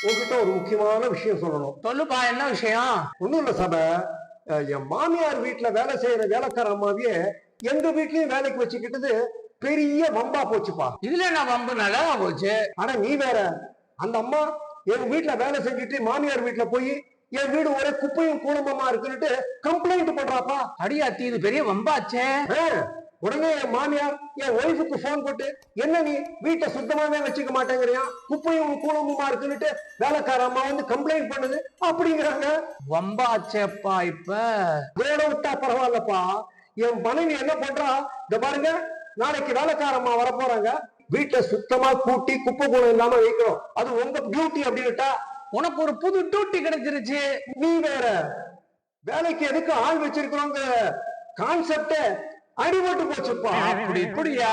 உங்ககிட்ட ஒரு முக்கியமான விஷயம் சொல்லணும். சொல்லுப்பா, என்ன விஷயம்? ஒண்ணும் இல்ல சபை. என் மாமியார் வீட்டுல வேலை செய்யற வேலைக்கார அம்மாவையே எங்க வீட்லயும் வேலைக்கு வச்சுக்கிட்டது பெரிய வம்பா போச்சுப்பா. இதுல என்ன வம்பு? நல்லா போச்சு. ஆனா நீ வேற, அந்த அம்மா என் வீட்டுல வேலை செஞ்சுட்டு மாமியார் வீட்டுல போய் என் வீடு ஒரே குப்பையும் கூலம்பமா இருக்குன்னுட்டு கம்ப்ளைண்ட் பண்றாப்பா. அடியாத்தி, இது பெரிய வம்பாச்சே. உடனே என் மாமியார் என் ஒய்ஃபுக்கு போன் போட்டு, என்ன நீ வீட்டை சுத்தமாவே வச்சுக்க மாட்டேங்கிறியா, குப்பையும் கூலம்புமா இருக்குன்னுட்டு வேலைக்கார அம்மா வந்து கம்ப்ளைண்ட் பண்ணுது அப்படிங்கிறாங்க. வம்பாச்சேப்பா. இப்ப வேலை விட்டா பரவாயில்லப்பா, என் மனைவி என்ன பண்றா, இந்த பாருங்க, நாளைக்கு வேலைக்கார அம்மா வர போறாங்க, வீட்டை சுத்தமா கூட்டி குப்பை கூலம் இல்லாம வைக்கணும், அது உங்க டியூட்டி அப்படின்னுட்டா. உனக்கு ஒரு புது டியூட்டி கிடைச்சிருச்சு. நீ வேற, வேலைக்கு எதுக்கு ஆள் வச்சிருக்கிறோங்க கான்செப்ட் அடிபட்டு போச்சுப்பா. அப்படி இப்படியா?